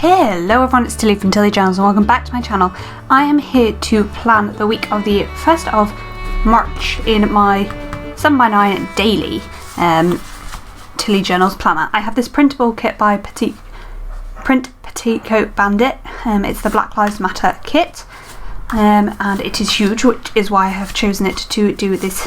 Hello everyone, it's Tilly from Tilly Jones and welcome back to my channel. I am here to plan the week of the 1st of March in my 7x9 daily Tilly Journals planner. I have this printable kit by Petticoat Bandit. It's the Black Lives Matter kit and it is huge, which is why I have chosen it to do this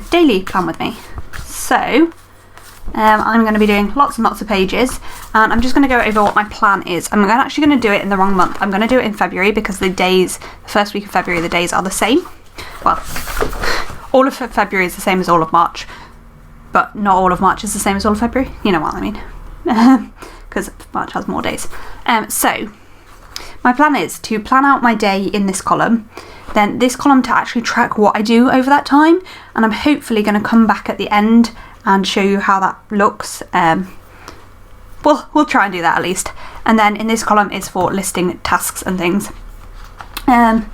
daily plan with me. So I'm going to be doing lots and lots of pages, and I'm just going to go over what my plan is. I'm actually going to do it in the wrong month. I'm going to do it in February because the first week of February, the days are the same. Well, all of February is the same as all of March, but not all of March is the same as all of February. You know what I mean? Because March has more days. So my plan is to plan out my day in this column, then this column to actually track what I do over that time, and I'm hopefully going to come back at the end and show you how that looks. We'll try and do that at least. And then in this column is for listing tasks and things. So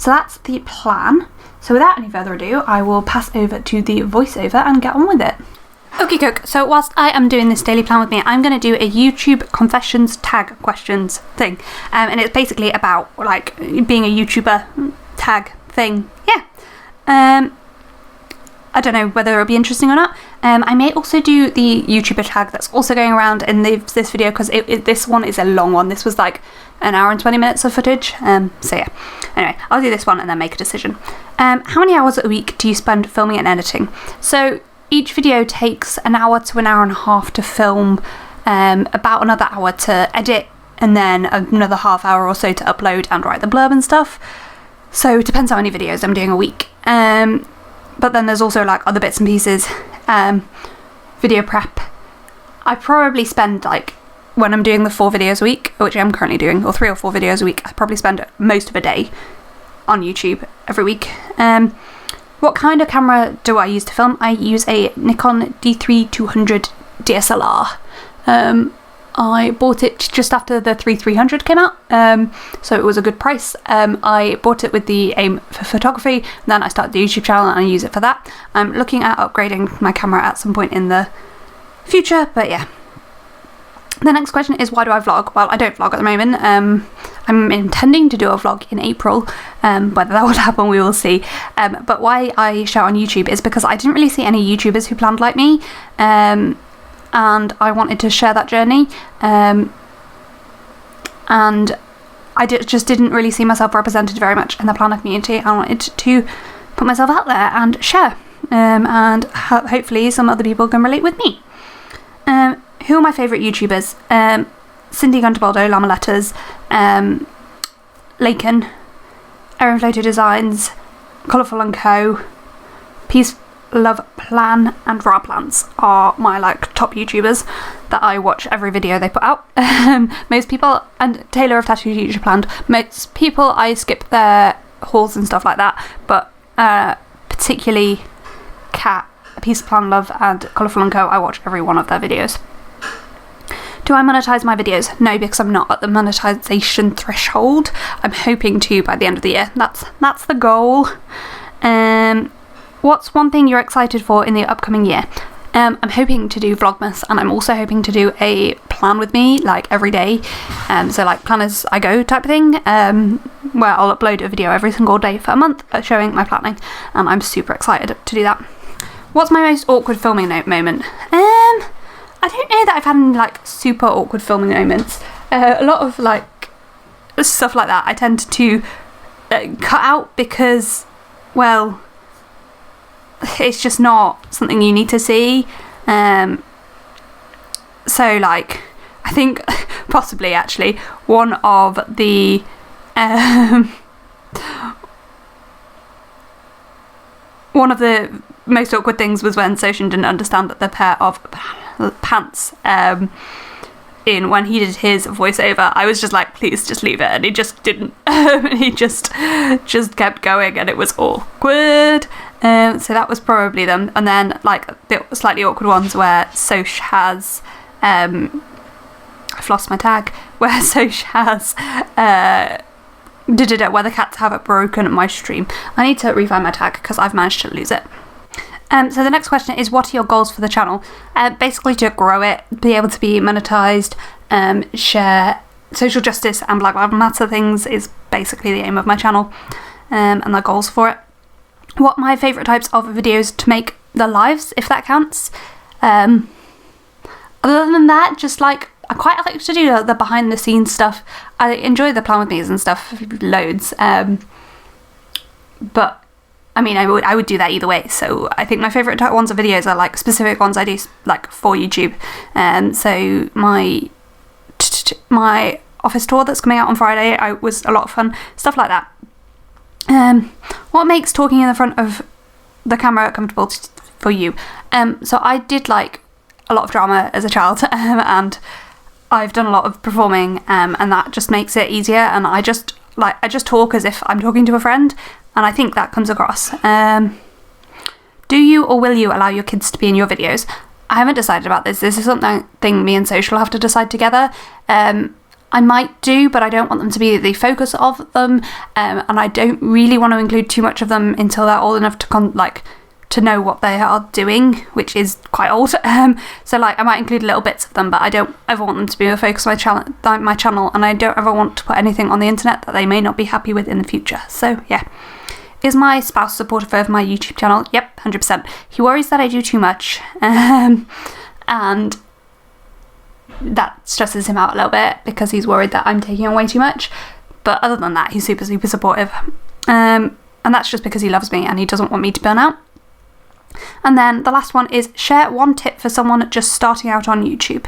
that's the plan. So without any further ado, I will pass over to the voiceover and get on with it. Okay, cook. So whilst I am doing this daily plan with me, I'm going to do a YouTube confessions tag questions thing. And it's basically about like being a YouTuber tag thing. Yeah. I don't know whether it'll be interesting or not. I may also do the YouTuber tag that's also going around in this video, because this one is a long one. This was like an hour and 20 minutes of footage. So yeah. Anyway, I'll do this one and then make a decision. How many hours a week do you spend filming and editing? So each video takes an hour to an hour and a half to film, about another hour to edit, and then another half hour or so to upload and write the blurb and stuff. So it depends how many videos I'm doing a week. But then there's also like other bits and pieces, video prep. I probably spend, like, when I'm doing the 4 videos a week, which I'm currently doing, or 3 or 4 videos a week, I probably spend most of a day on YouTube every week. What kind of camera do I use to film? I use a Nikon D3200 DSLR. I bought it just after the 3300 came out, so it was a good price. I bought it with the aim for photography, and then I started the YouTube channel and I use it for that. I'm looking at upgrading my camera at some point in the future, but yeah. The next question is, why do I vlog? Well, I don't vlog at the moment. I'm intending to do a vlog in April. Whether that will happen, we will see. But why I shout on YouTube is because I didn't really see any YouTubers who planned like me. And I wanted to share that journey, and I just didn't really see myself represented very much in the planner community. I wanted to put myself out there and share, and hopefully some other people can relate with me. Who are my favourite YouTubers? Cindy Gunterbaldo, Llama Letters, Laken, Erin Floater Designs, Colourful & Co, Peace Love Plan and Raw Plants are my like top YouTubers that I watch every video they put out. Most people, and Taylor of Tattoo Future Planned, most people I skip their hauls and stuff like that, but particularly Kat, Peace Plan Love and Colourful & Co, I watch every one of their videos. Do I monetize my videos? No, because I'm not at the monetization threshold. I'm hoping to by the end of the year. That's the goal. What's one thing you're excited for in the upcoming year? I'm hoping to do Vlogmas, and I'm also hoping to do a plan with me, like every day. So like plan as I go type of thing, where I'll upload a video every single day for a month showing my planning, and I'm super excited to do that. What's my most awkward filming moment? I don't know that I've had any like super awkward filming moments. A lot of like stuff like that I tend to cut out because, well, it's just not something you need to see. So like, I think possibly actually one of the most awkward things was when Soshin didn't understand that the pair of pants when he did his voiceover. I was just like, please just leave it, and he just didn't. He just kept going, and it was awkward. So that was probably them. And then like the slightly awkward ones where Sosh has I've lost my tag, where Sosh has where the cats have broken my stream. I need to refind my tag because I've managed to lose it. So the next question is, what are your goals for the channel? Basically to grow it, be able to be monetized, share social justice and Black Lives Matter things is basically the aim of my channel, and the goals for it. What my favourite types of videos to make, the lives, if that counts. Other than that, just like, I quite like to do the behind the scenes stuff. I enjoy the plan with me's and stuff loads, but I mean, I would do that either way. So I think my favourite ones of videos are like specific ones I do like for YouTube. So my office tour that's coming out on Friday was a lot of fun, stuff like that. What makes talking in the front of the camera comfortable for you? So I did like a lot of drama as a child, and I've done a lot of performing, and that just makes it easier. And I just talk as if I'm talking to a friend, and I think that comes across. Do you or will you allow your kids to be in your videos? I haven't decided about this. This is something me and Social have to decide together. I might do, but I don't want them to be the focus of them, and I don't really want to include too much of them until they're old enough to know what they are doing, which is quite old. So like I might include little bits of them, but I don't ever want them to be the focus of my channel, and I don't ever want to put anything on the internet that they may not be happy with in the future. So yeah. Is my spouse supportive of my YouTube channel? Yep, 100%. He worries that I do too much, and that stresses him out a little bit because he's worried that I'm taking on way too much. But other than that, he's super, super supportive. And that's just because he loves me and he doesn't want me to burn out. And then the last one is, share one tip for someone just starting out on YouTube.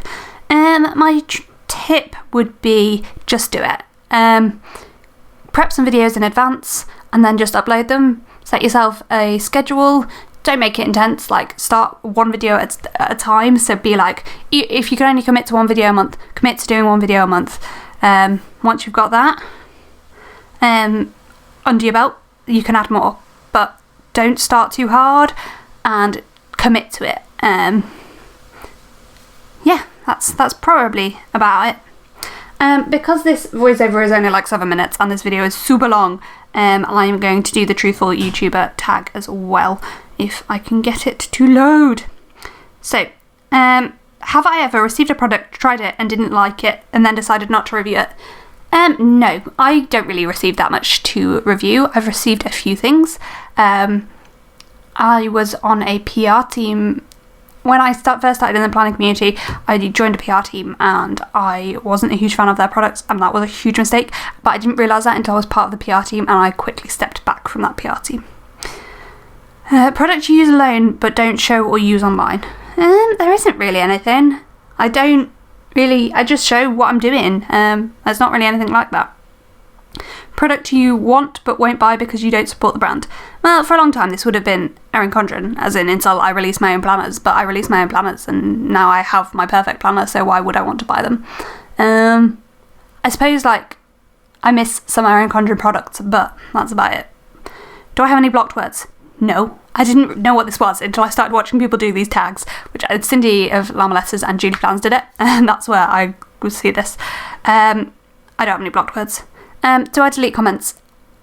My tip would be just do it. Prep some videos in advance and then just upload them. Set yourself a schedule. Don't make it intense, like start one video at a time. So be like, if you can only commit to one video a month, commit to doing one video a month. Once you've got that under your belt, you can add more, but don't start too hard and commit to it. Yeah, that's probably about it. Because this voiceover is only like 7 minutes and this video is super long, I'm going to do the truthful YouTuber tag as well, if I can get it to load. So, have I ever received a product, tried it and didn't like it, and then decided not to review it? No, I don't really receive that much to review. I've received a few things. I was on a PR team. When I first started in the planning community, I joined a PR team and I wasn't a huge fan of their products, and that was a huge mistake, but I didn't realise that until I was part of the PR team, and I quickly stepped back from that PR team. Product you use alone but don't show or use online. There isn't really anything. I just show what I'm doing. There's not really anything like that. Product you want but won't buy because you don't support the brand. Well, for a long time this would have been Erin Condren, as in until I released my own planners, but I released my own planners and now I have my perfect planner, so why would I want to buy them? I suppose like I miss some Erin Condren products, but that's about it. Do I have any blocked words? No. I didn't know what this was until I started watching people do these tags, which Cindy of Llama Letters and Julie Plans did it, and that's where I would see this. I don't have any blocked words. Do I delete comments?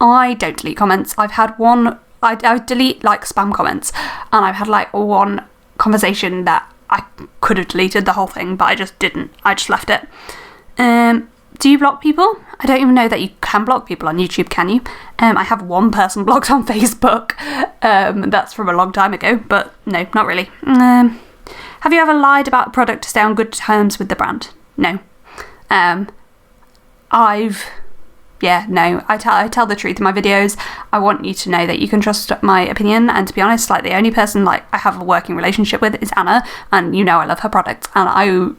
I don't delete comments. I've had one, I delete like spam comments, and I've had like one conversation that I could have deleted the whole thing, but I just didn't. I just left it. Do you block people? I don't even know that you can block people on YouTube, can you? I have one person blocked on Facebook. That's from a long time ago, but no, not really. Have you ever lied about a product to stay on good terms with the brand? No. No, I tell the truth in my videos. I want you to know that you can trust my opinion, and to be honest, like the only person like I have a working relationship with is Anna, and you know I love her products, and I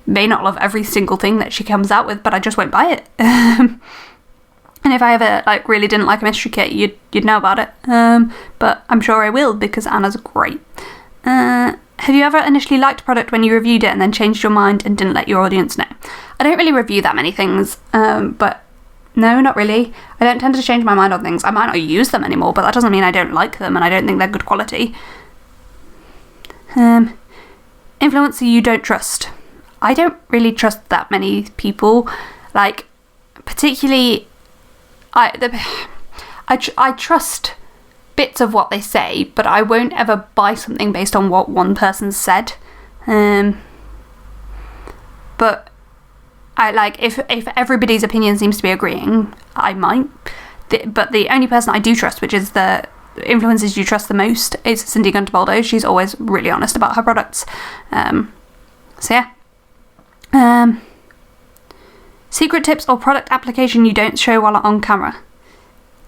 may not love every single thing that she comes out with, but I just won't buy it. And if I ever like really didn't like a mystery kit, you'd know about it. But I'm sure I will because Anna's great. Have you ever initially liked a product when you reviewed it and then changed your mind and didn't let your audience know? I don't really review that many things, but no, not really. I don't tend to change my mind on things. I might not use them anymore, but that doesn't mean I don't like them and I don't think they're good quality. Influencer you don't trust. I don't really trust that many people. Like, particularly, I trust bits of what they say, but I won't ever buy something based on what one person said. But I like, if everybody's opinion seems to be agreeing, I might. But the only person I do trust, which is the influencers you trust the most, is Cindy Gunterbaldo. She's always really honest about her products. So yeah. Secret tips or product application you don't show while on camera.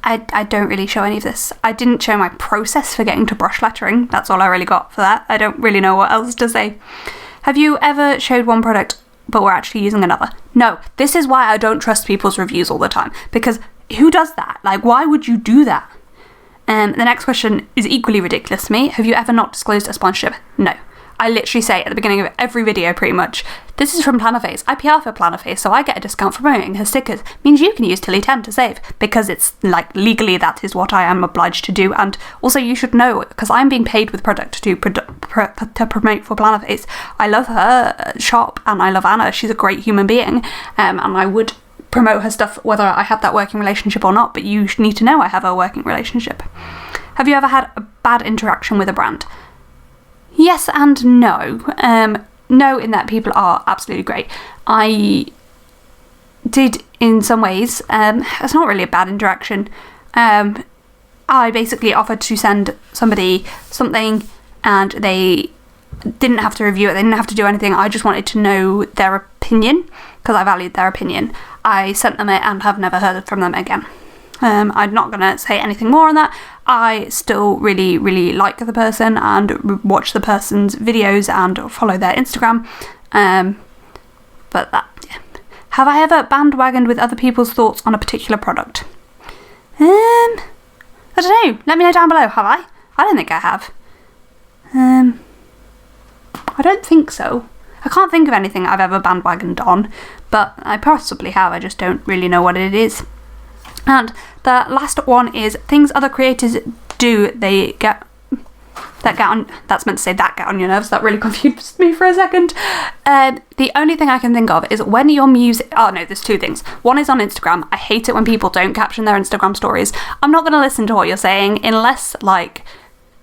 I don't really show any of this. I didn't show my process for getting to brush lettering. That's all I really got for that. I don't really know what else to say. Have you ever showed one product but were actually using another? No. This is why I don't trust people's reviews all the time. Because who does that? Like, why would you do that? The next question is equally ridiculous to me. Have you ever not disclosed a sponsorship? No. I literally say at the beginning of every video, pretty much, this is from Plannerface. I PR for Plannerface, so I get a discount for promoting her stickers. Means you can use Tilly10 to save, because it's, like, legally that is what I am obliged to do. And also you should know, because I'm being paid with product to promote for Plannerface. I love her shop, and I love Anna. She's a great human being, and I would promote her stuff whether I had that working relationship or not, but you need to know I have a working relationship. Have you ever had a bad interaction with a brand? Yes and no. No, in that people are absolutely great. I did in some ways. It's not really a bad interaction. I basically offered to send somebody something and they didn't have to review it, they didn't have to do anything. I just wanted to know their opinion because I valued their opinion. I sent them it and have never heard from them again. I'm not going to say anything more on that. I still really, really like the person and watch the person's videos and follow their Instagram. But that, yeah. Have I ever bandwagoned with other people's thoughts on a particular product? I don't know. Let me know down below. Have I? I don't think I have. I don't think so. I can't think of anything I've ever bandwagoned on, but I possibly have. I just don't really know what it is. And the last one is things other creators do get on your nerves. That really confused me for a second. The only thing I can think of is when your music... Oh no, there's two things. One is on Instagram. I hate it when people don't caption their Instagram stories. I'm not going to listen to what you're saying unless, like,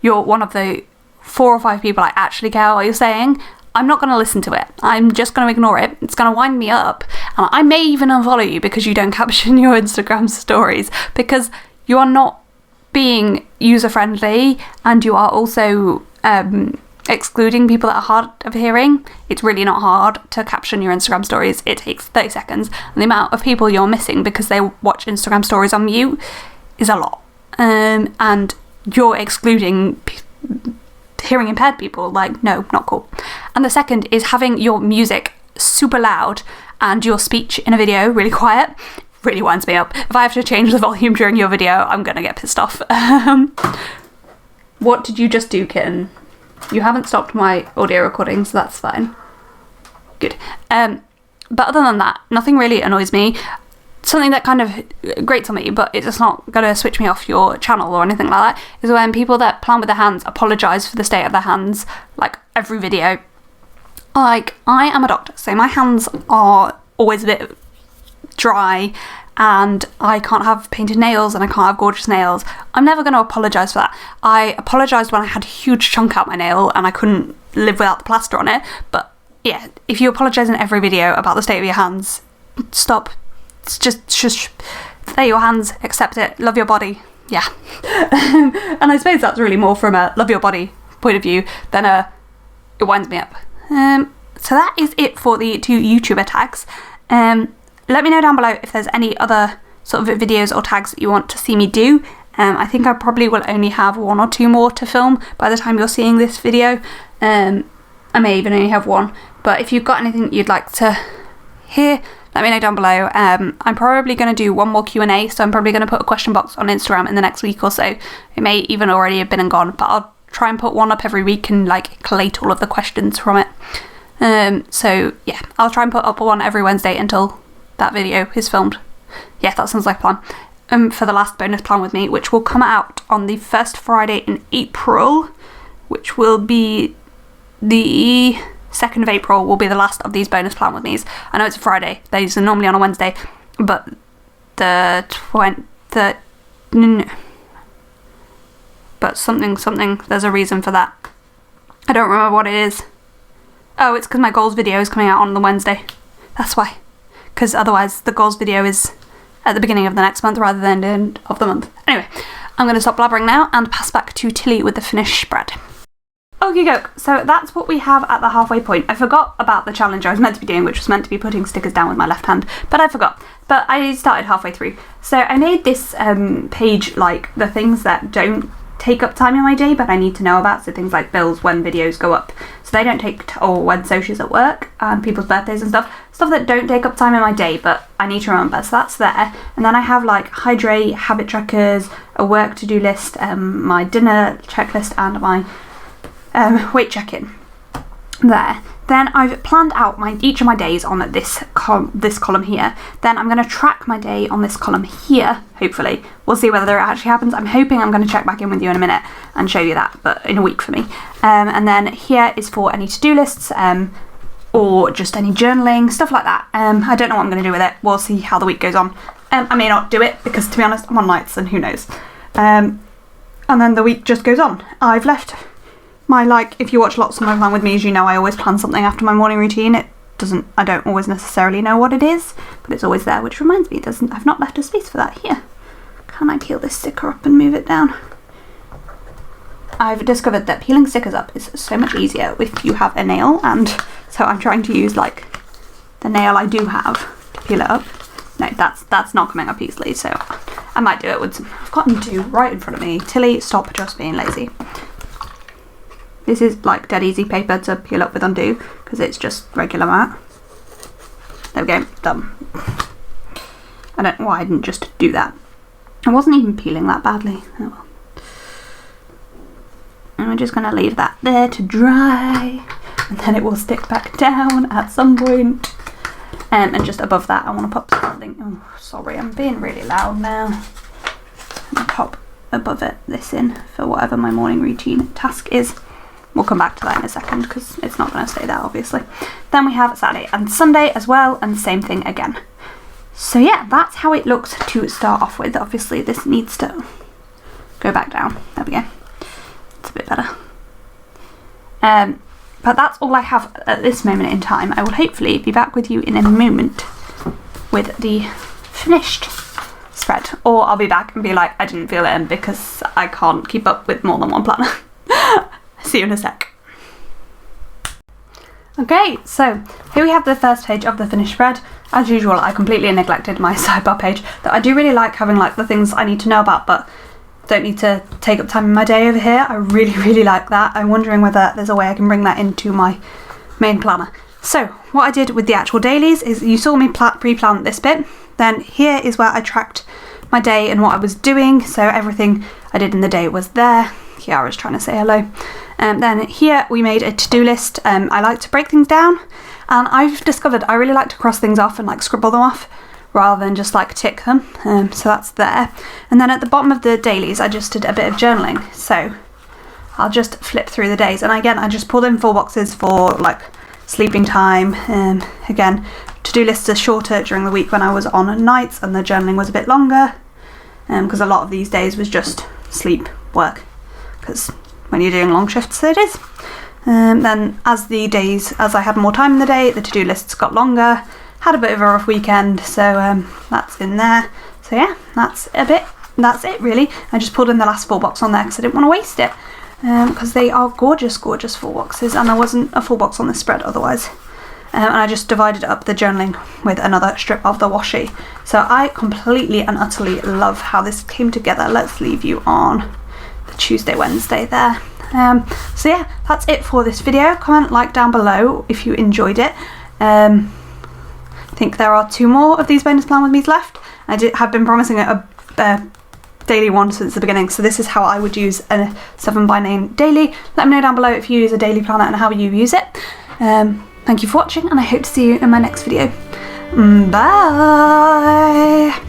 you're one of the 4 or 5 people I actually care what you're saying. I'm not going to listen to it. I'm just going to ignore it. It's going to wind me up. And I may even unfollow you because you don't caption your Instagram stories, because you are not being user-friendly and you are also excluding people that are hard of hearing. It's really not hard to caption your Instagram stories. It takes 30 seconds. And the amount of people you're missing because they watch Instagram stories on mute is a lot. And you're excluding hearing impaired people. Like, no, not cool. And the second is having your music super loud and your speech in a video really quiet. Really winds me up. If I have to change the volume during your video, I'm gonna get pissed off. What did you just do, kitten? You haven't stopped my audio recording, so that's fine. Good. But other than that, nothing really annoys me. Something that kind of grates on me, but it's not going to switch me off your channel or anything like that, is when people that plan with their hands apologise for the state of their hands, like, every video. Like, I am a doctor, so my hands are always a bit dry, and I can't have painted nails, and I can't have gorgeous nails. I'm never going to apologise for that. I apologised when I had a huge chunk out my nail, and I couldn't live without the plaster on it, but yeah, if you apologise in every video about the state of your hands, stop. Just stay your hands, accept it, love your body. Yeah. And I suppose that's really more from a love your body point of view than it winds me up. So that is it for the 2 YouTuber tags. Let me know down below if there's any other sort of videos or tags that you want to see me do. I think I probably will only have 1 or 2 more to film by the time you're seeing this video. I may even only have 1, but if you've got anything that you'd like to hear, let me know down below. I'm probably going to do 1 more Q&A, so I'm probably going to put a question box on Instagram in the next week or so. It may even already have been and gone, but I'll try and put 1 up every week and, like, collate all of the questions from it. So yeah, I'll try and put up 1 every Wednesday until that video is filmed. Yeah, that sounds like a plan. For the last bonus plan with me, which will come out on the first Friday in April, which will be the 2nd of April, will be the last of these bonus plan with me's. I know it's a Friday, these are normally on a Wednesday, but but something, there's a reason for that. I don't remember what it is. Oh, it's because my goals video is coming out on the Wednesday. That's why. Because otherwise the goals video is at the beginning of the next month rather than the end of the month. Anyway, I'm going to stop blabbering now and pass back to Tilly with the finished spread. Okie doke, so that's what we have at the halfway point. I forgot about the challenge I was meant to be doing, which was meant to be putting stickers down with my left hand, but I forgot. But I started halfway through. So I made this page like the things that don't take up time in my day but I need to know about, so things like bills, when videos go up, so they don't take, or when socials at work and people's birthdays and stuff that don't take up time in my day but I need to remember, so that's there. And then I have like hydrate, habit trackers, a work to-do list, my dinner checklist and my weight check-in there. Then I've planned out each of my days on this column here. Then I'm going to track my day on this column here, hopefully. We'll see whether it actually happens. I'm hoping I'm going to check back in with you in a minute and show you that, but in a week for me. And then here is for any to-do lists, or just any journaling, stuff like that. I don't know what I'm going to do with it. We'll see how the week goes on. I may not do it because, to be honest, I'm on nights and who knows. And then the week just goes on. I've left my, if you watch lots of my plan with me, as you know, I always plan something after my morning routine. I don't always necessarily know what it is, but it's always there, which reminds me, I've not left a space for that here. Can I peel this sticker up and move it down? I've discovered that peeling stickers up is so much easier if you have a nail, and so I'm trying to use the nail I do have to peel it up. No, that's not coming up easily, so I might do it with I've got Undo right in front of me. Tilly, stop just being lazy. This is dead easy paper to peel up with Undo because it's just regular matte. There we go, done. I don't know why I didn't just do that. I wasn't even peeling that badly. Oh well. And we're just going to leave that there to dry, and then it will stick back down at some point. And just above that I want to pop something. Oh, sorry, I'm being really loud now. I'm going to pop above it this in for whatever my morning routine task is. We'll come back to that in a second because it's not going to stay there, obviously. Then we have Saturday and Sunday as well, and the same thing again. So yeah, that's how it looks to start off with. Obviously this needs to go back down. There we go. It's a bit better. But that's all I have at this moment in time. I will hopefully be back with you in a moment with the finished spread. Or I'll be back and be like, I didn't feel it in because I can't keep up with more than one planner. See you in a sec. Okay, so here we have the first page of the finished spread. As usual, I completely neglected my sidebar page that I do really like having the things I need to know about but don't need to take up time in my day over here. I really like that. I'm wondering whether there's a way I can bring that into my main planner. So what I did with the actual dailies is you saw me pre-plan this bit. Then here is where I tracked my day and what I was doing. So everything I did in the day was there. Kiara's trying to say hello. Then here we made a to-do list. I like to break things down, and I've discovered I really like to cross things off and scribble them off rather than just tick them. So that's there. And then at the bottom of the dailies I just did a bit of journaling. So I'll just flip through the days, and again I just pulled in 4 boxes for sleeping time. Again, to-do lists are shorter during the week when I was on nights and the journaling was a bit longer, because a lot of these days was just sleep, work, because when you're doing long shifts it is. Then as I had more time in the day, the to-do lists got longer, had a bit of a rough weekend, so that's in there. So yeah, that's it really. I just pulled in the last 4 box on there because I didn't want to waste it, because they are gorgeous 4 boxes, and there wasn't a full box on this spread otherwise. And I just divided up the journaling with another strip of the washi. So I completely and utterly love how this came together. Let's leave you on Tuesday, Wednesday there. So yeah, that's it for this video. Comment, down below if you enjoyed it. I think there are 2 more of these bonus plan with me's left. I have been promising a daily one since the beginning, so this is how I would use a 7x9 daily. Let me know down below if you use a daily planner and how you use it. Thank you for watching, and I hope to see you in my next video. Bye!